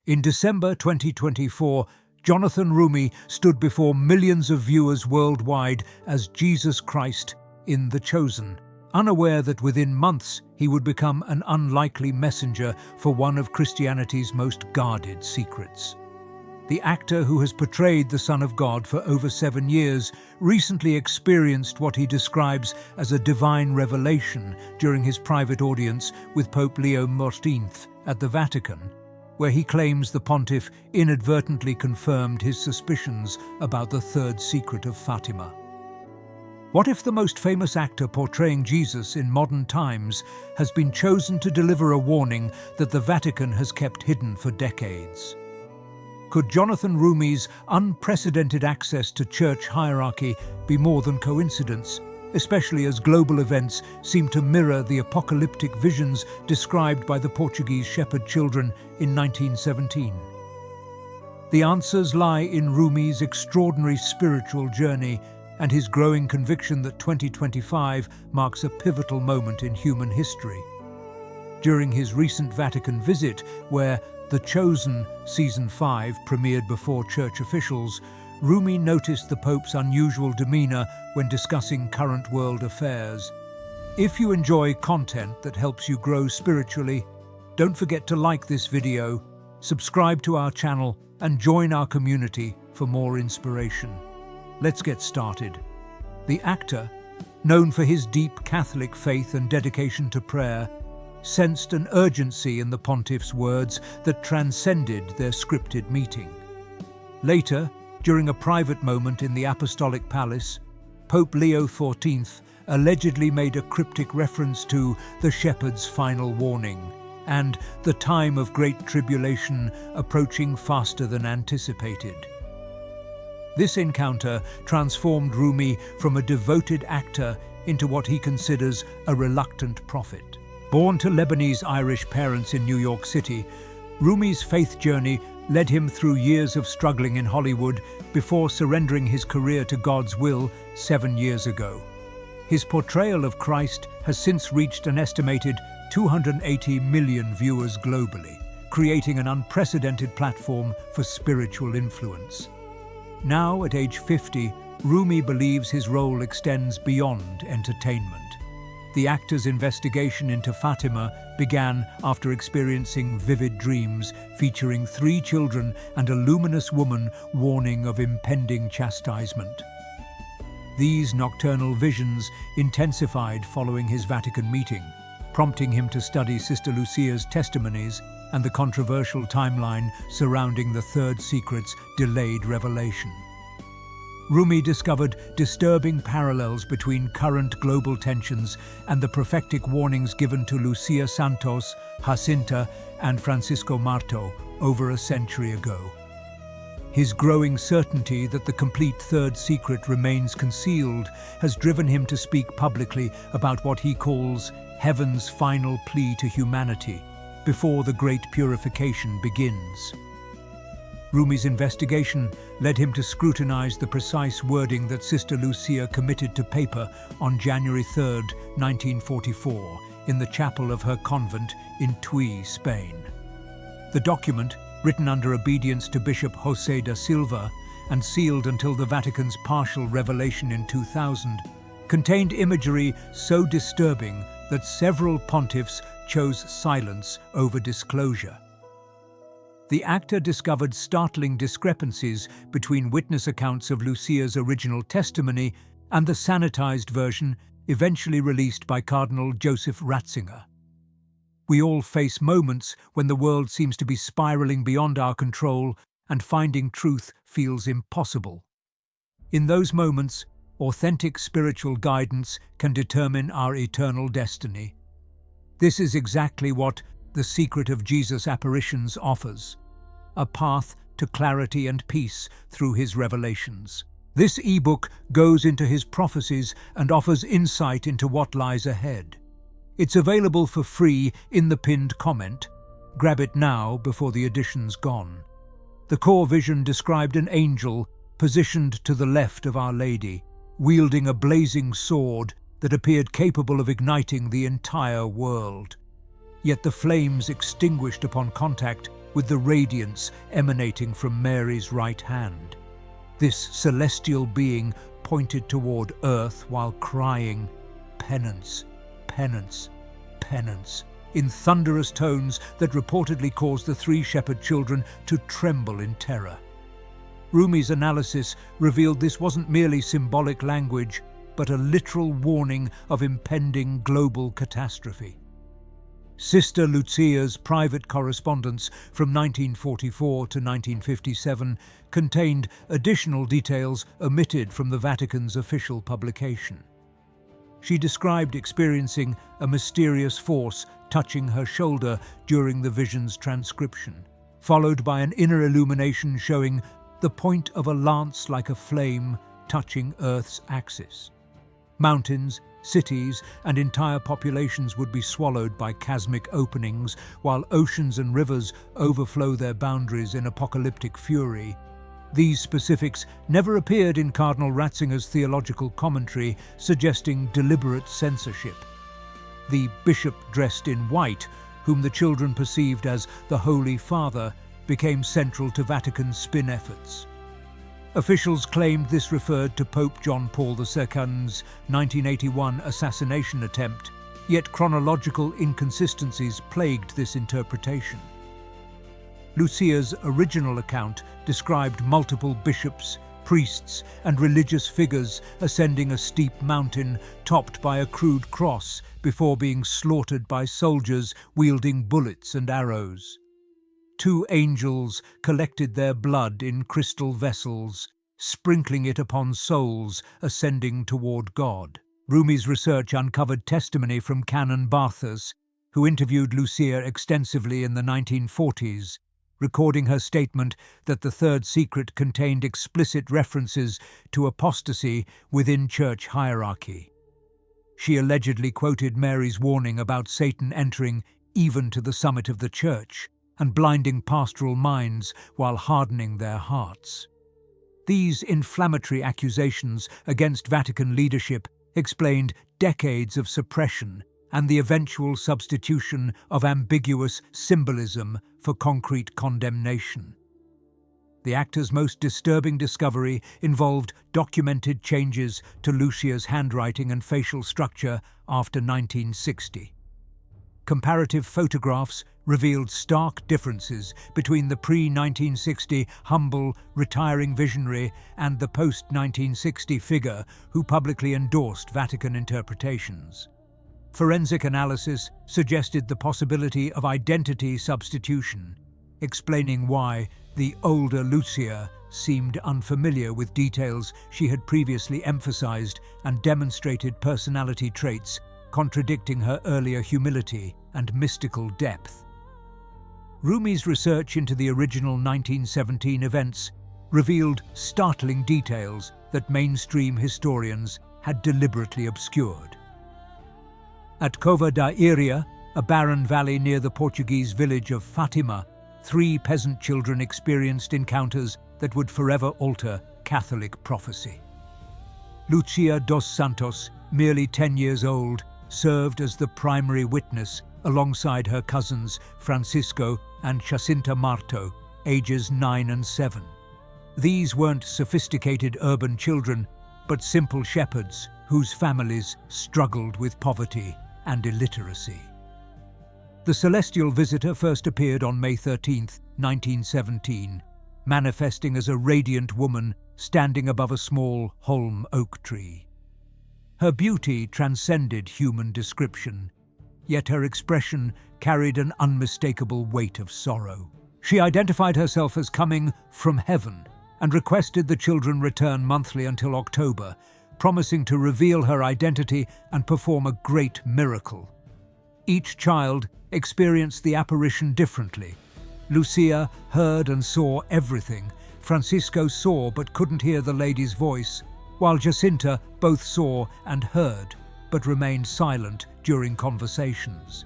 In December 2024, Jonathan Roumie stood before millions of viewers worldwide as Jesus Christ in The Chosen, unaware that within months he would become an unlikely messenger for one of Christianity's most guarded secrets. The actor, who has portrayed the Son of God for over 7 years, recently experienced what he describes as a divine revelation during his private audience with Pope Leo XIV at the Vatican, where he claims the pontiff inadvertently confirmed his suspicions about the third secret of Fatima. What if the most famous actor portraying Jesus in modern times has been chosen to deliver a warning that the Vatican has kept hidden for decades? Could Jonathan Roumie's unprecedented access to church hierarchy be more than coincidence, especially as global events seem to mirror the apocalyptic visions described by the Portuguese shepherd children in 1917? The answers lie in Roumie's extraordinary spiritual journey and his growing conviction that 2025 marks a pivotal moment in human history. During his recent Vatican visit, where The Chosen Season 5 premiered before church officials, Roumie noticed the Pope's unusual demeanor when discussing current world affairs. If you enjoy content that helps you grow spiritually, don't forget to like this video, subscribe to our channel, and join our community for more inspiration. Let's get started. The actor, known for his deep Catholic faith and dedication to prayer, sensed an urgency in the pontiff's words that transcended their scripted meeting. Later, during a private moment in the Apostolic Palace, Pope Leo XIV allegedly made a cryptic reference to the shepherd's final warning and the time of great tribulation approaching faster than anticipated. This encounter transformed Roumie from a devoted actor into what he considers a reluctant prophet. Born to Lebanese-Irish parents in New York City, Roumie's faith journey led him through years of struggling in Hollywood before surrendering his career to God's will 7 years ago. His portrayal of Christ has since reached an estimated 280 million viewers globally, creating an unprecedented platform for spiritual influence. Now, at age 50, Roumie believes his role extends beyond entertainment. The actor's investigation into Fatima began after experiencing vivid dreams featuring 3 children and a luminous woman warning of impending chastisement. These nocturnal visions intensified following his Vatican meeting, prompting him to study Sister Lucia's testimonies and the controversial timeline surrounding the third secret's delayed revelation. Roumie discovered disturbing parallels between current global tensions and the prophetic warnings given to Lucia Santos, Jacinta, and Francisco Marto over a century ago. His growing certainty that the complete third secret remains concealed has driven him to speak publicly about what he calls heaven's final plea to humanity before the great purification begins. Roumie's investigation led him to scrutinize the precise wording that Sister Lucia committed to paper on January 3, 1944, in the chapel of her convent in Tui, Spain. The document, written under obedience to Bishop José da Silva and sealed until the Vatican's partial revelation in 2000, contained imagery so disturbing that several pontiffs chose silence over disclosure. The actor discovered startling discrepancies between witness accounts of Lucia's original testimony and the sanitized version eventually released by Cardinal Joseph Ratzinger. We all face moments when the world seems to be spiraling beyond our control and finding truth feels impossible. In those moments, authentic spiritual guidance can determine our eternal destiny. This is exactly what The Secret of Jesus' Apparitions offers, a path to clarity and peace through his revelations. This ebook goes into his prophecies and offers insight into what lies ahead. It's available for free in the pinned comment. Grab it now before the edition's gone. The core vision described an angel positioned to the left of Our Lady, wielding a blazing sword that appeared capable of igniting the entire world. Yet the flames extinguished upon contact with the radiance emanating from Mary's right hand. This celestial being pointed toward earth while crying, "Penance, penance, penance," in thunderous tones that reportedly caused the three shepherd children to tremble in terror. Roumie's analysis revealed this wasn't merely symbolic language, but a literal warning of impending global catastrophe. Sister Lucia's private correspondence from 1944 to 1957 contained additional details omitted from the Vatican's official publication. She described experiencing a mysterious force touching her shoulder during the vision's transcription, followed by an inner illumination showing the point of a lance like a flame touching Earth's axis. Mountains, cities, and entire populations would be swallowed by chasmic openings, while oceans and rivers overflow their boundaries in apocalyptic fury. These specifics never appeared in Cardinal Ratzinger's theological commentary, suggesting deliberate censorship. The bishop dressed in white, whom the children perceived as the Holy Father, became central to Vatican's spin efforts. Officials claimed this referred to Pope John Paul II's 1981 assassination attempt, yet chronological inconsistencies plagued this interpretation. Lucia's original account described multiple bishops, priests, and religious figures ascending a steep mountain topped by a crude cross before being slaughtered by soldiers wielding bullets and arrows. Two angels collected their blood in crystal vessels, sprinkling it upon souls ascending toward God. Roumie's research uncovered testimony from Canon Barthas, who interviewed Lucia extensively in the 1940s, recording her statement that the third secret contained explicit references to apostasy within church hierarchy. She allegedly quoted Mary's warning about Satan entering even to the summit of the church and blinding pastoral minds while hardening their hearts. These inflammatory accusations against Vatican leadership explained decades of suppression and the eventual substitution of ambiguous symbolism for concrete condemnation. The actor's most disturbing discovery involved documented changes to Lucia's handwriting and facial structure after 1960. Comparative photographs revealed stark differences between the pre-1960 humble, retiring visionary and the post-1960 figure who publicly endorsed Vatican interpretations. Forensic analysis suggested the possibility of identity substitution, explaining why the older Lucia seemed unfamiliar with details she had previously emphasized and demonstrated personality traits contradicting her earlier humility and mystical depth. Roumie's research into the original 1917 events revealed startling details that mainstream historians had deliberately obscured. At Cova da Iria, a barren valley near the Portuguese village of Fatima, 3 peasant children experienced encounters that would forever alter Catholic prophecy. Lucia dos Santos, merely 10 years old, served as the primary witness alongside her cousins Francisco and Jacinta Marto, ages 9 and 7. These weren't sophisticated urban children, but simple shepherds whose families struggled with poverty and illiteracy. The celestial visitor first appeared on May 13, 1917, manifesting as a radiant woman standing above a small holm oak tree. Her beauty transcended human description, yet her expression carried an unmistakable weight of sorrow. She identified herself as coming from heaven and requested the children return monthly until October, promising to reveal her identity and perform a great miracle. Each child experienced the apparition differently. Lucia heard and saw everything. Francisco saw but couldn't hear the lady's voice, while Jacinta both saw and heard, but remained silent during conversations.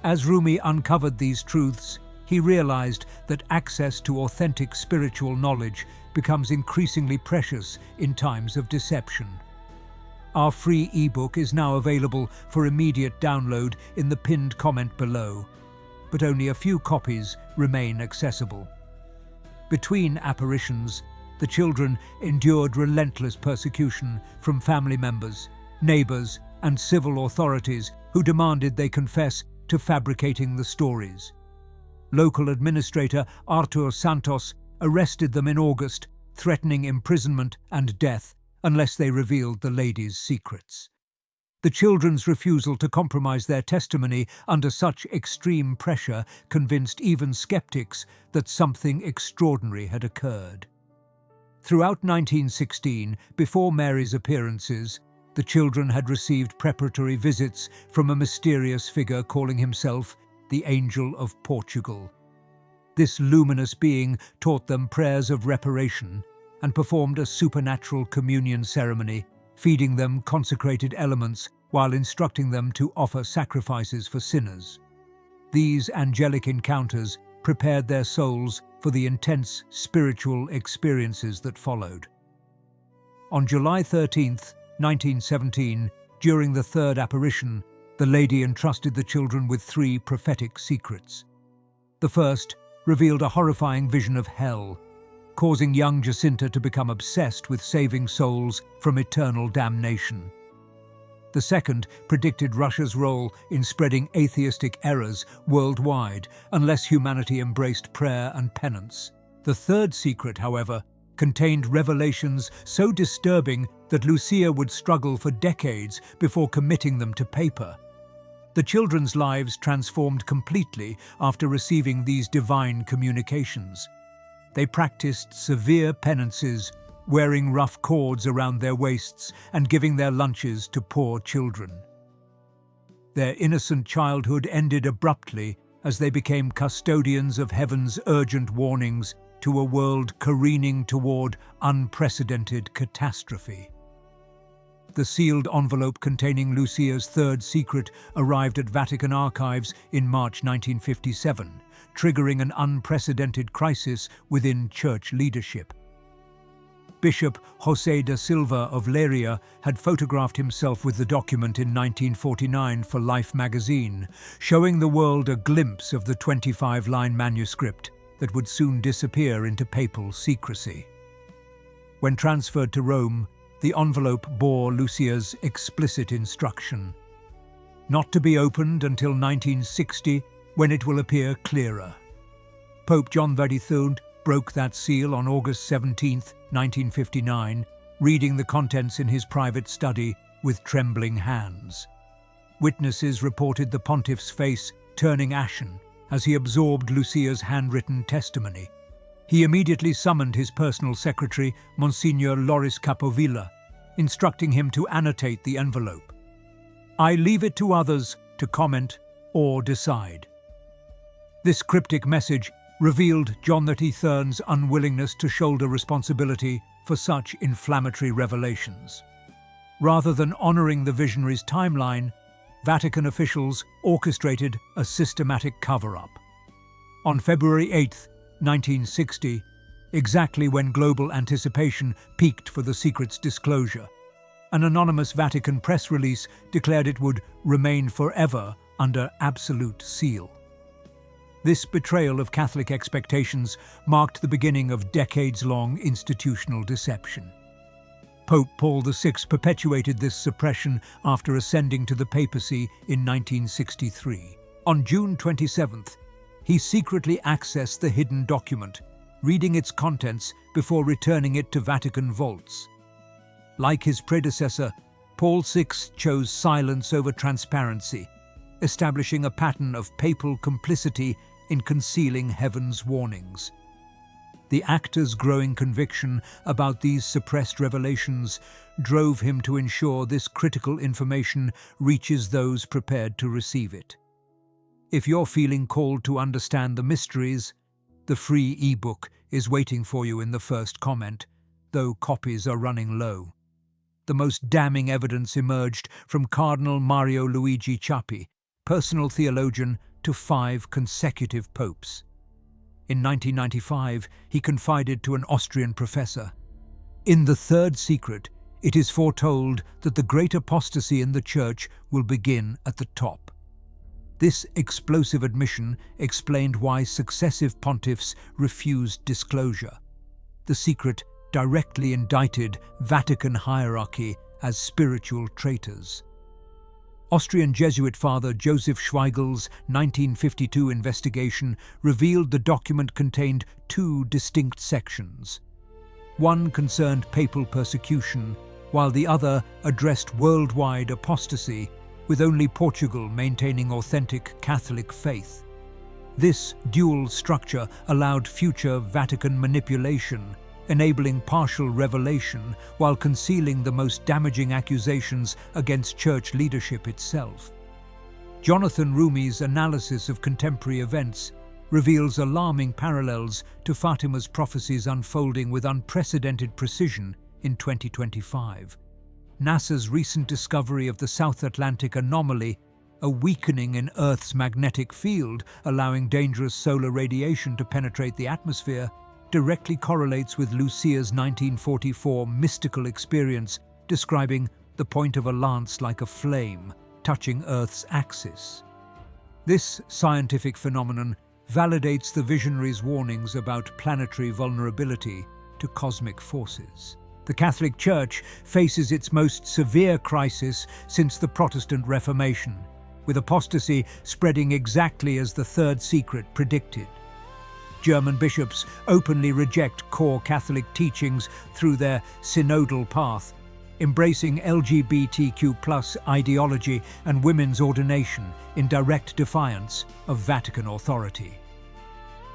As Roumie uncovered these truths, he realized that access to authentic spiritual knowledge becomes increasingly precious in times of deception. Our free ebook is now available for immediate download in the pinned comment below. but only a few copies remain accessible. Between apparitions, the children endured relentless persecution from family members, neighbors, and civil authorities who demanded they confess to fabricating the stories. Local administrator Artur Santos arrested them in August, threatening imprisonment and death unless they revealed the lady's secrets. The children's refusal to compromise their testimony under such extreme pressure convinced even skeptics that something extraordinary had occurred. Throughout 1916, before Mary's appearances, the children had received preparatory visits from a mysterious figure calling himself the Angel of Portugal. This luminous being taught them prayers of reparation and performed a supernatural communion ceremony, feeding them consecrated elements while instructing them to offer sacrifices for sinners. These angelic encounters prepared their souls for the intense spiritual experiences that followed. On July 13, 1917, during the third apparition, the lady entrusted the children with 3 prophetic secrets. The first revealed a horrifying vision of hell, causing young Jacinta to become obsessed with saving souls from eternal damnation. The second predicted Russia's role in spreading atheistic errors worldwide unless humanity embraced prayer and penance. The third secret, however, contained revelations so disturbing that Lucia would struggle for decades before committing them to paper. The children's lives transformed completely after receiving these divine communications. They practiced severe penances, wearing rough cords around their waists and giving their lunches to poor children. Their innocent childhood ended abruptly as they became custodians of heaven's urgent warnings to a world careening toward unprecedented catastrophe. The sealed envelope containing Lucia's third secret arrived at Vatican archives in March 1957, triggering an unprecedented crisis within church leadership. Bishop José da Silva of Leiria had photographed himself with the document in 1949 for Life magazine, showing the world a glimpse of the 25-line manuscript that would soon disappear into papal secrecy. When transferred to Rome, the envelope bore Lucia's explicit instruction: not to be opened until 1960, when it will appear clearer. Pope John XXIII broke that seal on August 17, 1959, reading the contents in his private study with trembling hands. Witnesses reported the pontiff's face turning ashen as he absorbed Lucia's handwritten testimony. He immediately summoned his personal secretary, Monsignor Loris Capovilla, instructing him to annotate the envelope. "I leave it to others to comment or decide." This cryptic message revealed John XXIII's unwillingness to shoulder responsibility for such inflammatory revelations. Rather than honoring the visionary's timeline, Vatican officials orchestrated a systematic cover-up. On February 8, 1960, exactly when global anticipation peaked for the secret's disclosure, an anonymous Vatican press release declared it would remain forever under absolute seal. This betrayal of Catholic expectations marked the beginning of decades-long institutional deception. Pope Paul VI perpetuated this suppression after ascending to the papacy in 1963. On June 27th, he secretly accessed the hidden document, reading its contents before returning it to Vatican vaults. Like his predecessor, Paul VI chose silence over transparency, establishing a pattern of papal complicity in concealing heaven's warnings. The actor's growing conviction about these suppressed revelations drove him to ensure this critical information reaches those prepared to receive it. If you're feeling called to understand the mysteries, the free ebook is waiting for you in the first comment, though copies are running low. The most damning evidence emerged from Cardinal Mario Luigi Ciappi, personal theologian to 5 consecutive popes. In 1995, he confided to an Austrian professor, "In the third secret, it is foretold that the great apostasy in the Church will begin at the top." This explosive admission explained why successive pontiffs refused disclosure. The secret directly indicted Vatican hierarchy as spiritual traitors. Austrian Jesuit father Joseph Schweigel's 1952 investigation revealed the document contained two distinct sections. One concerned papal persecution, while the other addressed worldwide apostasy, with only Portugal maintaining authentic Catholic faith. This dual structure allowed future Vatican manipulation, enabling partial revelation while concealing the most damaging accusations against church leadership itself. Jonathan Roumie's analysis of contemporary events reveals alarming parallels to Fatima's prophecies unfolding with unprecedented precision in 2025. NASA's recent discovery of the South Atlantic anomaly, a weakening in Earth's magnetic field allowing dangerous solar radiation to penetrate the atmosphere, directly correlates with Lucia's 1944 mystical experience describing the point of a lance like a flame touching Earth's axis. This scientific phenomenon validates the visionary's warnings about planetary vulnerability to cosmic forces. The Catholic Church faces its most severe crisis since the Protestant Reformation, with apostasy spreading exactly as the Third Secret predicted. German bishops openly reject core Catholic teachings through their synodal path, embracing LGBTQ+ ideology and women's ordination in direct defiance of Vatican authority.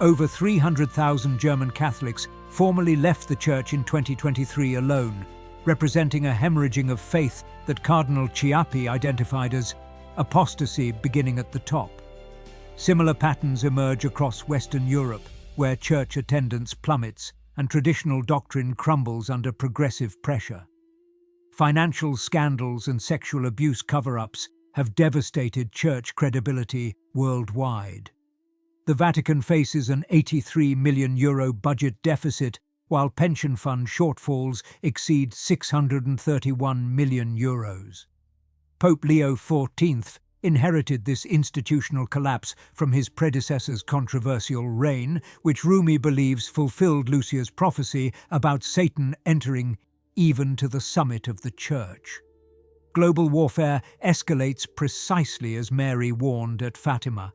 Over 300,000 German Catholics formally left the Church in 2023 alone, representing a hemorrhaging of faith that Cardinal Chiappi identified as apostasy beginning at the top. Similar patterns emerge across Western Europe, where church attendance plummets and traditional doctrine crumbles under progressive pressure. Financial scandals and sexual abuse cover-ups have devastated church credibility worldwide. The Vatican faces an €83 million budget deficit, while pension fund shortfalls exceed €631 million. Pope Leo XIV inherited this institutional collapse from his predecessor's controversial reign, which Roumie believes fulfilled Lucia's prophecy about Satan entering even to the summit of the Church. Global warfare escalates precisely as Mary warned at Fatima.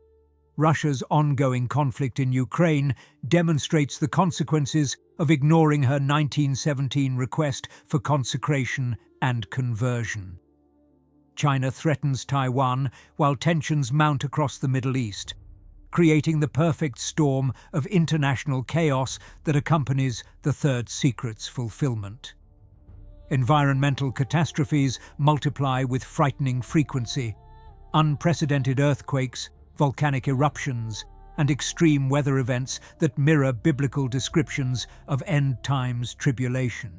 Russia's ongoing conflict in Ukraine demonstrates the consequences of ignoring her 1917 request for consecration and conversion. China threatens Taiwan while tensions mount across the Middle East, creating the perfect storm of international chaos that accompanies the Third Secret's fulfillment. Environmental catastrophes multiply with frightening frequency. Unprecedented earthquakes, volcanic eruptions, and extreme weather events that mirror biblical descriptions of end-times tribulation.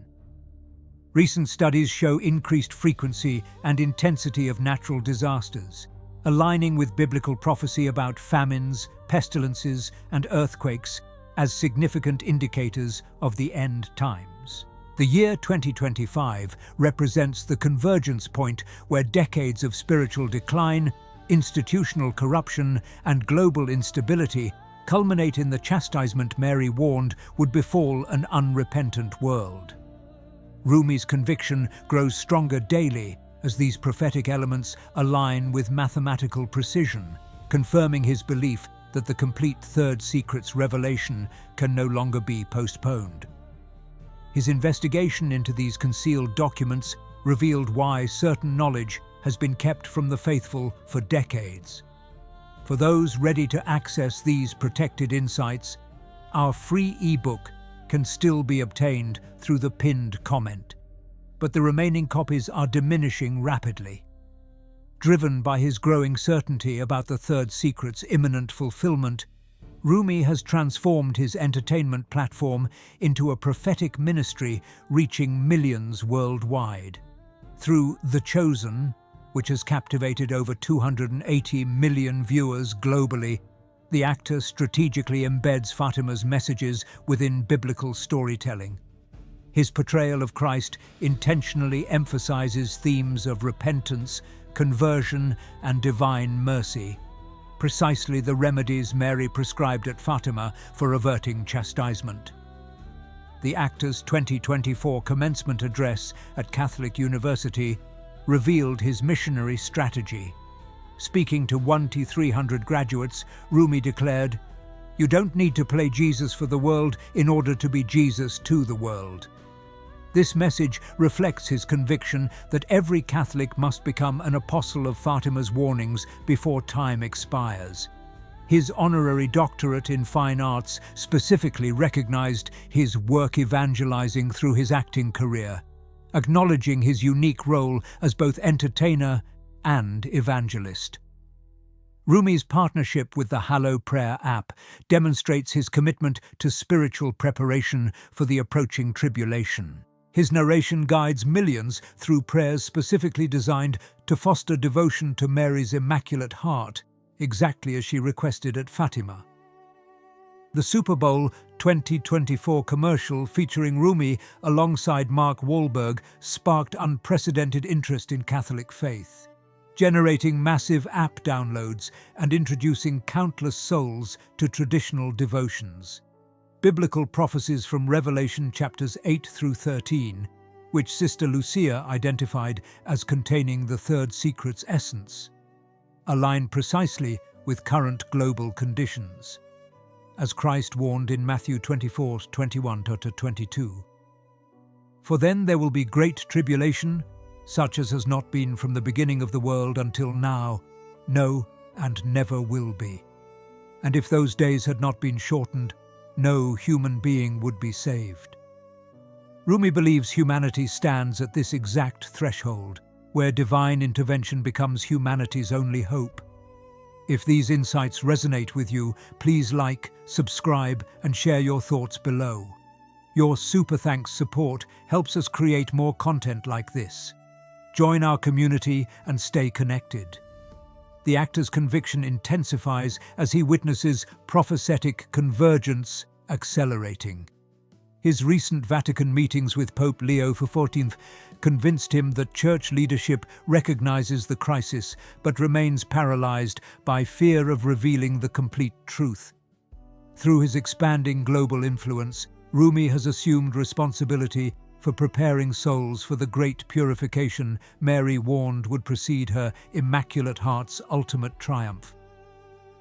Recent studies show increased frequency and intensity of natural disasters, aligning with biblical prophecy about famines, pestilences, and earthquakes as significant indicators of the end times. The year 2025 represents the convergence point where decades of spiritual decline, institutional corruption, and global instability culminate in the chastisement Mary warned would befall an unrepentant world. Roumie's conviction grows stronger daily as these prophetic elements align with mathematical precision, confirming his belief that the complete Third Secret's revelation can no longer be postponed. His investigation into these concealed documents revealed why certain knowledge has been kept from the faithful for decades. For those ready to access these protected insights, our free ebook can still be obtained through the pinned comment, but the remaining copies are diminishing rapidly. Driven by his growing certainty about the Third Secret's imminent fulfillment, Roumie has transformed his entertainment platform into a prophetic ministry reaching millions worldwide. Through The Chosen, which has captivated over 280 million viewers globally, the actor strategically embeds Fatima's messages within biblical storytelling. His portrayal of Christ intentionally emphasizes themes of repentance, conversion, and divine mercy, precisely the remedies Mary prescribed at Fatima for averting chastisement. The actor's 2024 commencement address at Catholic University revealed his missionary strategy. Speaking to 1,300 graduates, Roumie declared, "You don't need to play Jesus for the world in order to be Jesus to the world." This message reflects his conviction that every Catholic must become an apostle of Fatima's warnings before time expires. His honorary doctorate in fine arts specifically recognized his work evangelizing through his acting career, acknowledging his unique role as both entertainer and evangelist. Roumie's partnership with the Hallow Prayer app demonstrates his commitment to spiritual preparation for the approaching tribulation. His narration guides millions through prayers specifically designed to foster devotion to Mary's Immaculate Heart, exactly as she requested at Fatima. The Super Bowl 2024 commercial featuring Roumie alongside Mark Wahlberg sparked unprecedented interest in Catholic faith, generating massive app downloads and introducing countless souls to traditional devotions. Biblical prophecies from Revelation chapters 8 through 13, which Sister Lucia identified as containing the third secret's essence, align precisely with current global conditions, as Christ warned in Matthew 24:21-22. "For then there will be great tribulation, such as has not been from the beginning of the world until now, no, and never will be. And if those days had not been shortened, no human being would be saved." Roumie believes humanity stands at this exact threshold, where divine intervention becomes humanity's only hope. If these insights resonate with you, please like, subscribe, and share your thoughts below. Your super thanks support helps us create more content like this. Join our community and stay connected. The actor's conviction intensifies as he witnesses prophetic convergence accelerating. His recent Vatican meetings with Pope Leo XIV convinced him that church leadership recognizes the crisis but remains paralyzed by fear of revealing the complete truth. Through his expanding global influence, Roumie has assumed responsibility for preparing souls for the great purification Mary warned would precede her Immaculate Heart's ultimate triumph.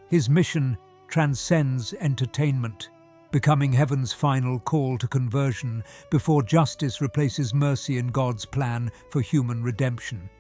His mission transcends entertainment, becoming heaven's final call to conversion before justice replaces mercy in God's plan for human redemption.